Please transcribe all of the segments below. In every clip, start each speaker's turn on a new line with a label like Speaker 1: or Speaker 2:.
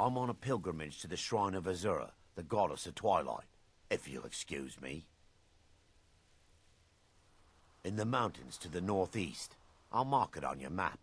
Speaker 1: I'm on a pilgrimage to the shrine of Azura, the goddess of twilight, if you'll excuse me. In the mountains to the northeast. I'll mark it on your map.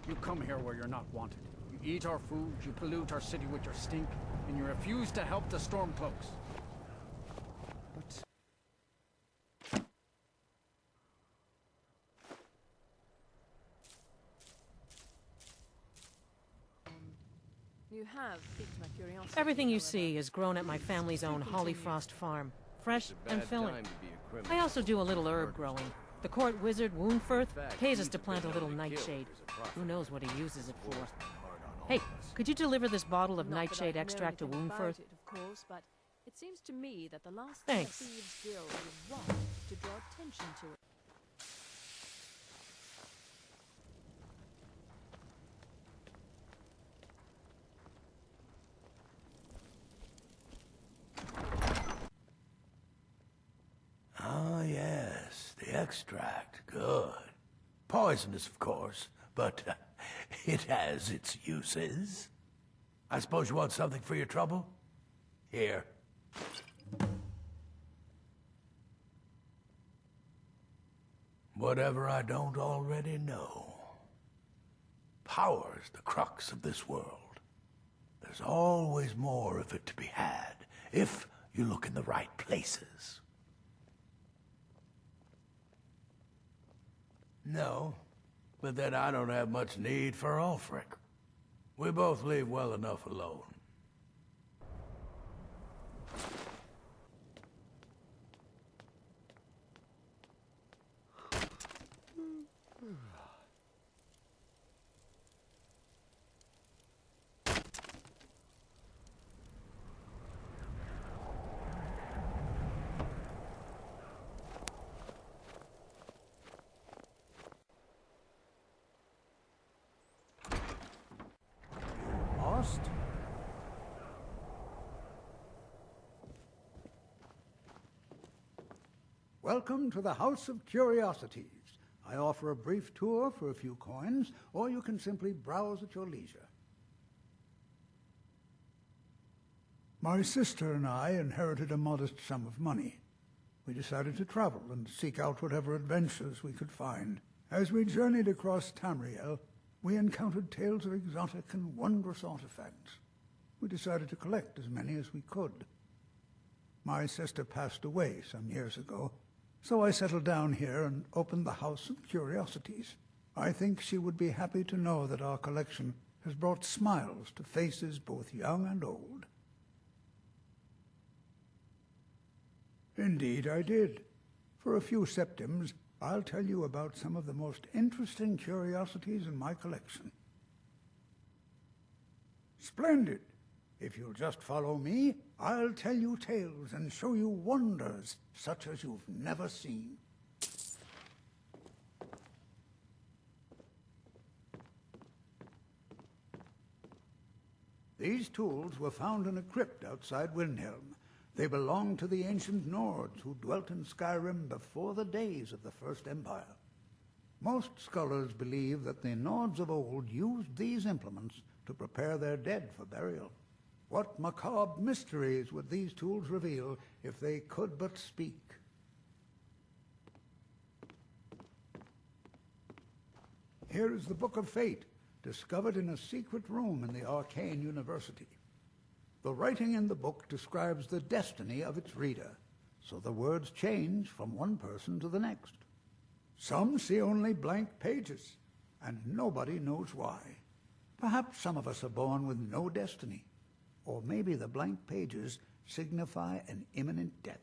Speaker 2: You come here where you're not wanted. You eat our food, you pollute our city with your stink, and you refuse to help the Stormcloaks. But...
Speaker 3: You have piqued my curiosity.
Speaker 4: Everything you see is grown at my family's own Hollyfrost farm. Fresh and filling. I also do a little herb growing. The court wizard, Woundfirth, pays us to plant a little nightshade. Who knows what he uses it for? Hey, could you deliver this bottle of nightshade extract to Woundfirth?
Speaker 3: Of course, but it seems to me that the last
Speaker 4: Thanks.
Speaker 3: thing a thieves will is want to draw attention to it.
Speaker 1: Ah, yes, the extract. Good. Poisonous, of course, but it has its uses. I suppose you want something for your trouble? Here. Whatever I don't already know. Power's the crux of this world. There's always more of it to be had, if you look in the right places. No, but then I don't have much need for Ulfric. We both leave well enough alone.
Speaker 2: Lost?
Speaker 5: Welcome to the House of Curiosities. I offer a brief tour for a few coins, or you can simply browse at your leisure. My sister and I inherited a modest sum of money. We decided to travel and seek out whatever adventures we could find. As we journeyed across Tamriel, we encountered tales of exotic and wondrous artifacts. We decided to collect as many as we could. My sister passed away some years ago, so I settled down here and opened the House of Curiosities. I think she would be happy to know that our collection has brought smiles to faces both young and old. Indeed, I did. For a few septims, I'll tell you about some of the most interesting curiosities in my collection. Splendid! If you'll just follow me, I'll tell you tales and show you wonders such as you've never seen. These tools were found in a crypt outside Windhelm. They belonged to the ancient Nords who dwelt in Skyrim before the days of the First Empire. Most scholars believe that the Nords of old used these implements to prepare their dead for burial. What macabre mysteries would these tools reveal if they could but speak? Here is the Book of Fate, discovered in a secret room in the Arcane University. The writing in the book describes the destiny of its reader, so the words change from one person to the next. Some see only blank pages, and nobody knows why. Perhaps some of us are born with no destiny, or maybe the blank pages signify an imminent death.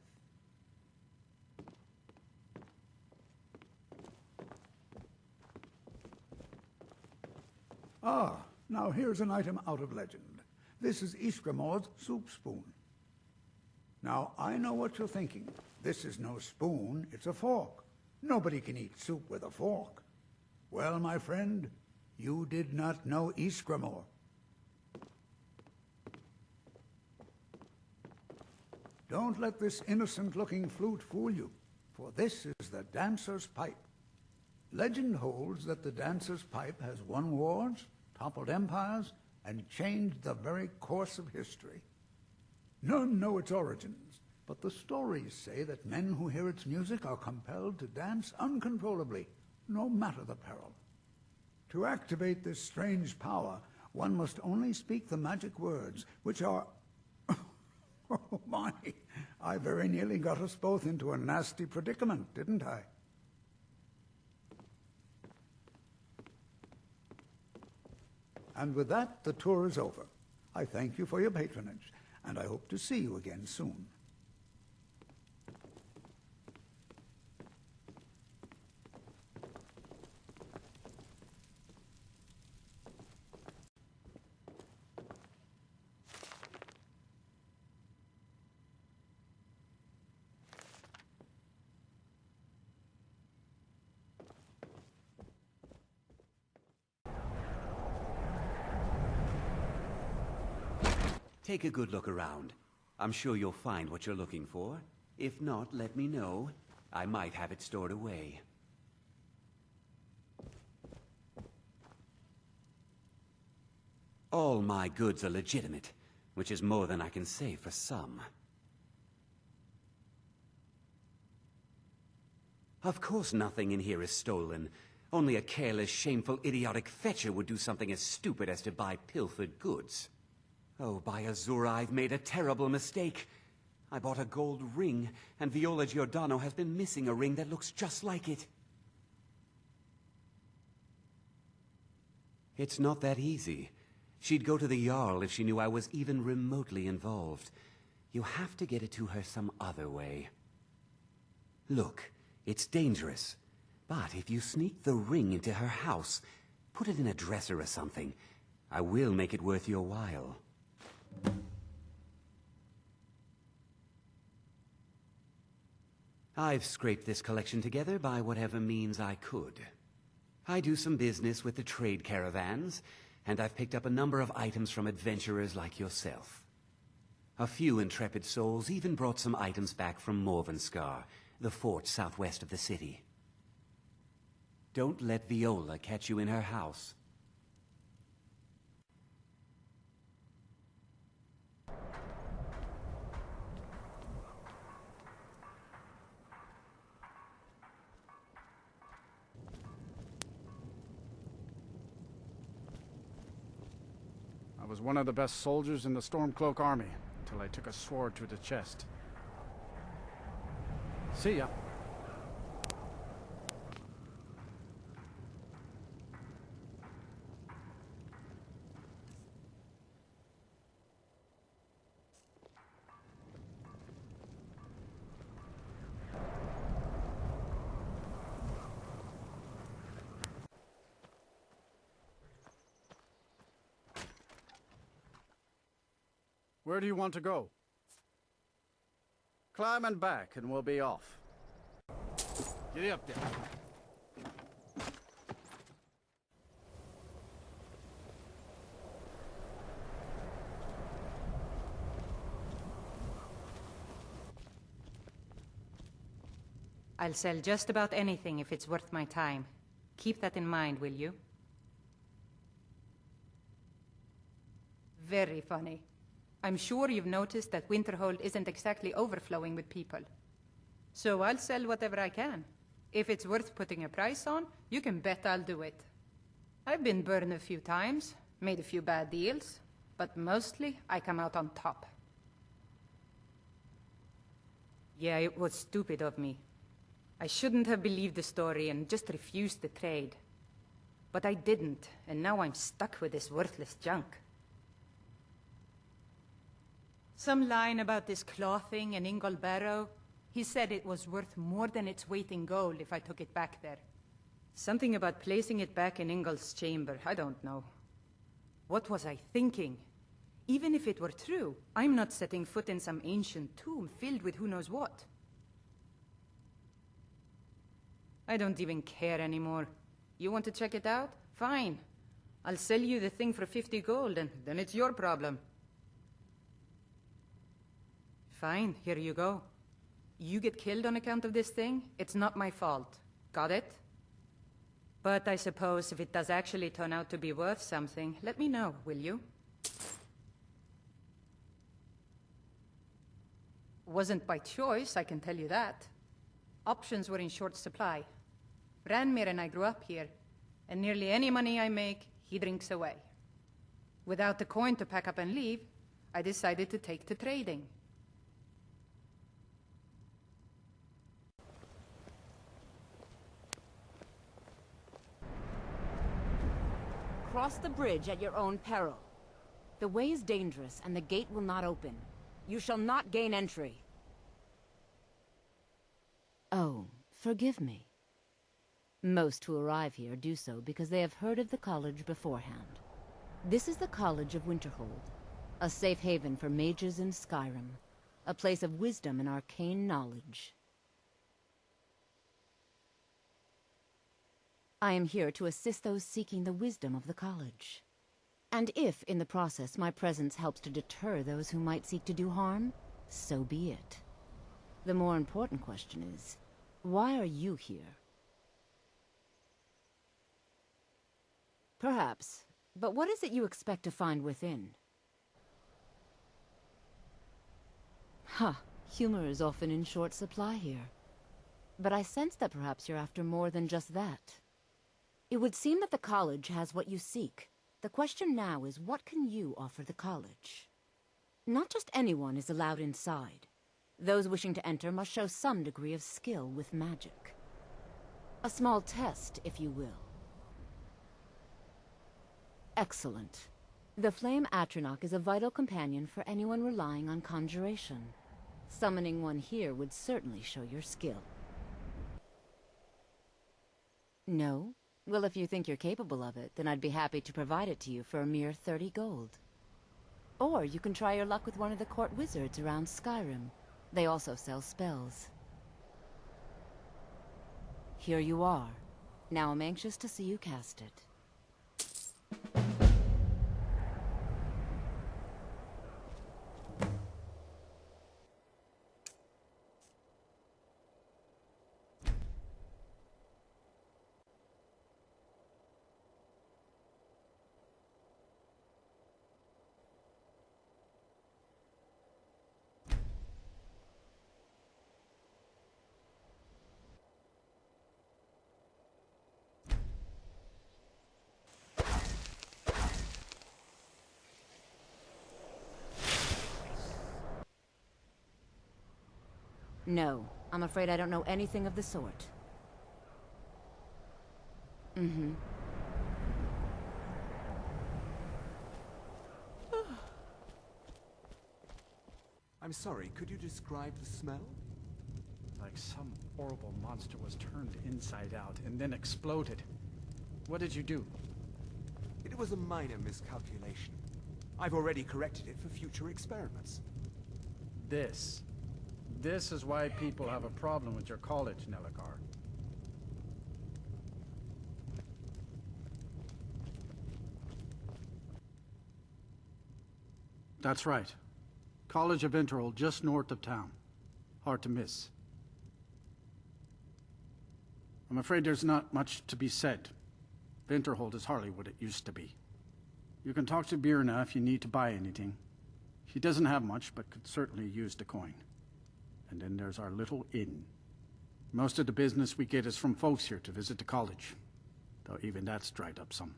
Speaker 5: Ah, Now here's an item out of legend. This is Ysgramor's soup spoon. Now, I know what you're thinking. This is no spoon, it's a fork. Nobody can eat soup with a fork. Well, my friend, you did not know Ysgramor. Don't let this innocent-looking flute fool you, for this is the dancer's pipe. Legend holds that the dancer's pipe has won wars, toppled empires, and changed the very course of history. None know its origins, but the stories say that men who hear its music are compelled to dance uncontrollably, no matter the peril. To activate this strange power, one must only speak the magic words, which are... Oh my, I very nearly got us both into a nasty predicament, didn't I? And with that, the tour is over. I thank you for your patronage, and I hope to see you again soon.
Speaker 6: Take a good look around. I'm sure you'll find what you're looking for. If not, let me know. I might have it stored away. All my goods are legitimate, which is more than I can say for some. Of course nothing in here is stolen. Only a careless, shameful, idiotic fetcher would do something as stupid as to buy pilfered goods. Oh, by Azura, I've made a terrible mistake. I bought a gold ring, and Viola Giordano has been missing a ring that looks just like it. It's not that easy. She'd go to the Jarl if she knew I was even remotely involved. You have to get it to her some other way. Look, it's dangerous. But if you sneak the ring into her house, put it in a dresser or something, I will make it worth your while. I've scraped this collection together by whatever means I could. I do some business with the trade caravans, and I've picked up a number of items from adventurers like yourself. A few intrepid souls even brought some items back from Morvenskar, the fort southwest of the city. Don't let Viola catch you in her house.
Speaker 2: I was one of the best soldiers in the Stormcloak army, until I took a sword to the chest. See ya. Where do you want to go? Climb and back, and we'll be off. Get up there.
Speaker 7: I'll sell just about anything if it's worth my time. Keep that in mind, will you? Very funny. I'm sure you've noticed that Winterhold isn't exactly overflowing with people. So I'll sell whatever I can. If it's worth putting a price on, you can bet I'll do it. I've been burned a few times, made a few bad deals, but mostly I come out on top. Yeah, it was stupid of me. I shouldn't have believed the story and just refused the trade. But I didn't, and now I'm stuck with this worthless junk. Some line about this clothing in Ingol Barrow. He said it was worth more than its weight in gold if I took it back there. Something about placing it back in Ingol's chamber, I don't know. What was I thinking? Even if it were true, I'm not setting foot in some ancient tomb filled with who knows what. I don't even care anymore. You want to check it out? Fine. I'll sell you the thing for 50 gold, and then it's your problem. Fine, here you go. You get killed on account of this thing, it's not my fault. Got it? But I suppose if it does actually turn out to be worth something, let me know, will you? Wasn't by choice, I can tell you that. Options were in short supply. Ranmir and I grew up here, and nearly any money I make, he drinks away. Without the coin to pack up and leave, I decided to take to trading.
Speaker 8: Cross the bridge at your own peril. The way is dangerous, and the gate will not open. You shall not gain entry. Oh, forgive me. Most who arrive here do so because they have heard of the college beforehand. This is the College of Winterhold, a safe haven for mages in Skyrim, a place of wisdom and arcane knowledge. I am here to assist those seeking the wisdom of the college. And if, in the process, my presence helps to deter those who might seek to do harm, so be it. The more important question is, why are you here? Perhaps, but what is it you expect to find within? Humor is often in short supply here. But I sense that perhaps you're after more than just that. It would seem that the college has what you seek. The question now is, what can you offer the college? Not just anyone is allowed inside. Those wishing to enter must show some degree of skill with magic. A small test, if you will. Excellent. The Flame Atronach is a vital companion for anyone relying on conjuration. Summoning one here would certainly show your skill. No? Well, if you think you're capable of it, then I'd be happy to provide it to you for a mere 30 gold. Or you can try your luck with one of the court wizards around Skyrim. They also sell spells. Here you are. Now I'm anxious to see you cast it. No, I'm afraid I don't know anything of the sort.
Speaker 9: I'm sorry, could you describe the smell?
Speaker 2: Like some horrible monster was turned inside out and then exploded. What did you do?
Speaker 9: It was a minor miscalculation. I've already corrected it for future experiments.
Speaker 2: This is why people have a problem with your college, Nelagar. That's right. College of Winterhold, just north of town. Hard to miss. I'm afraid there's not much to be said. Winterhold is hardly what it used to be. You can talk to Birna if you need to buy anything. She doesn't have much, but could certainly use the coin. And then there's our little inn. Most of the business we get is from folks here to visit the college, though even that's dried up some.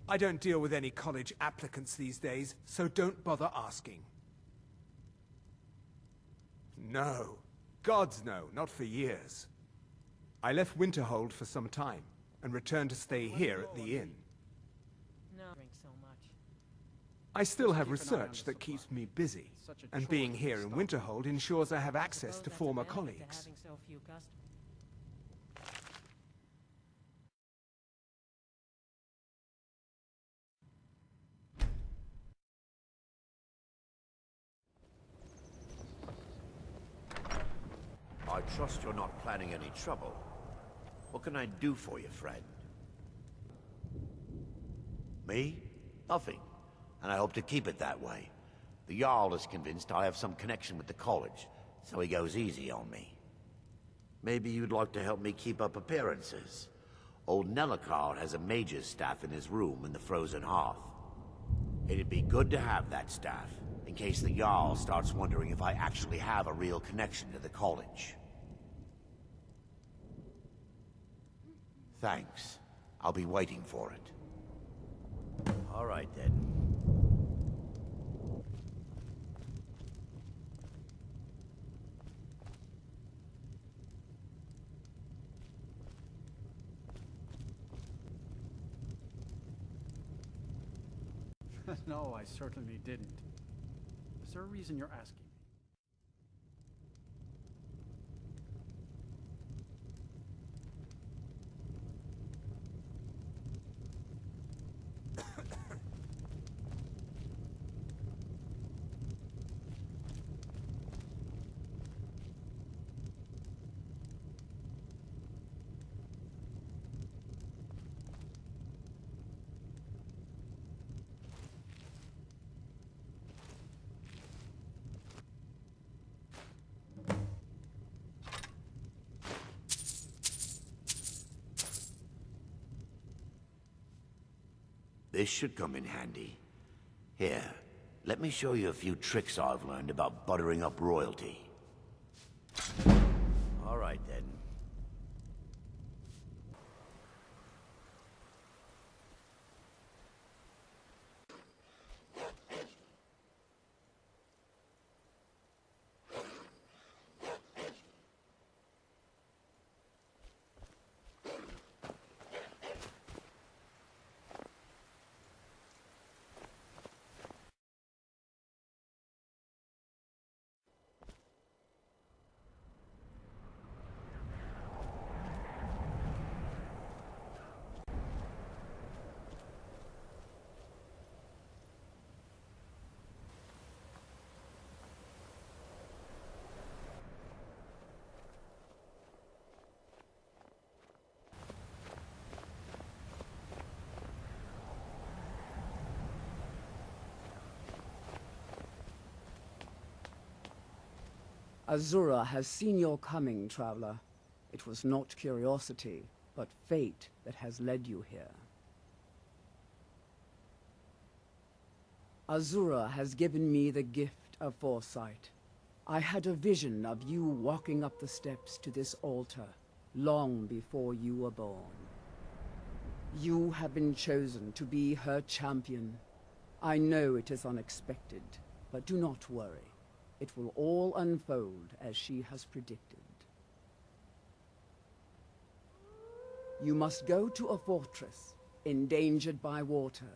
Speaker 9: I don't deal with any college applicants these days, so don't bother asking. No. Gods no, not for years. I left Winterhold for some time, and returned to stay here at the inn.
Speaker 4: No, drink so much.
Speaker 9: I still have
Speaker 2: Keep an eye on
Speaker 9: research
Speaker 2: the
Speaker 9: that keeps
Speaker 2: supply.
Speaker 9: me busy,
Speaker 2: Such a
Speaker 9: and
Speaker 2: chore
Speaker 9: being
Speaker 2: to
Speaker 9: here in
Speaker 2: stop.
Speaker 9: Winterhold ensures I have access to
Speaker 4: Suppose that's a
Speaker 9: former
Speaker 4: benefit to
Speaker 9: colleagues.
Speaker 4: having so few customers.
Speaker 10: trust you're not planning any trouble. What can I do for you, friend? Me? Nothing. And I hope to keep it that way. The Jarl is convinced I have some connection with the college, so he goes easy on me. Maybe you'd like to help me keep up appearances. Old Nellikar has a mage's staff in his room in the frozen hearth. It'd be good to have that staff, in case the Jarl starts wondering if I actually have a real connection to the college. Thanks. I'll be waiting for it. All right, then.
Speaker 2: No, I certainly didn't. Is there a reason you're asking me?
Speaker 10: This should come in handy. Here, let me show you a few tricks I've learned about buttering up royalty. All right, then.
Speaker 11: Azura has seen your coming, traveler. It was not curiosity, but fate that has led you here. Azura has given me the gift of foresight. I had a vision of you walking up the steps to this altar, long before you were born. You have been chosen to be her champion. I know it is unexpected, but do not worry. It will all unfold as she has predicted. You must go to a fortress, endangered by water,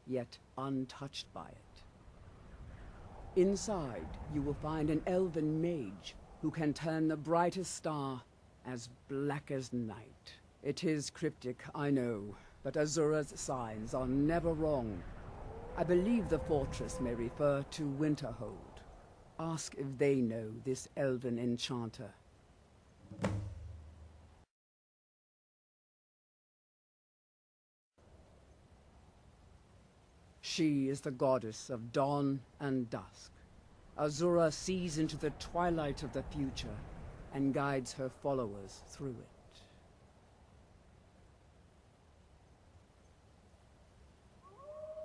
Speaker 11: yet untouched by it. Inside, you will find an elven mage who can turn the brightest star as black as night. It is cryptic, I know, but Azura's signs are never wrong. I believe the fortress may refer to Winterhold. Ask if they know this elven enchanter. She is the goddess of dawn and dusk. Azura sees into the twilight of the future and guides her followers through it.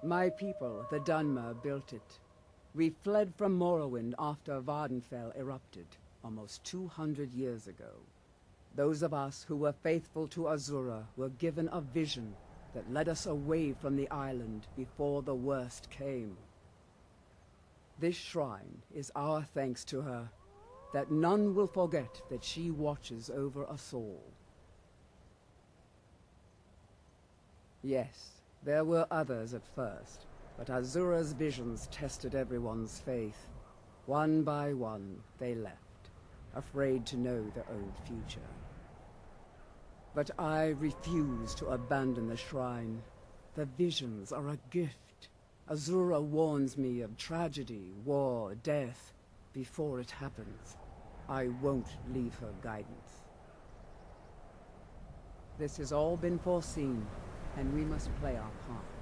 Speaker 11: My people, the Dunmer, built it. We fled from Morrowind after Vardenfell erupted, almost 200 years ago. Those of us who were faithful to Azura were given a vision that led us away from the island before the worst came. This shrine is our thanks to her, that none will forget that she watches over us all. Yes, there were others at first, but Azura's visions tested everyone's faith. One by one, they left, afraid to know their own future. But I refuse to abandon the shrine. The visions are a gift. Azura warns me of tragedy, war, death, before it happens. I won't leave her guidance. This has all been foreseen, and we must play our part.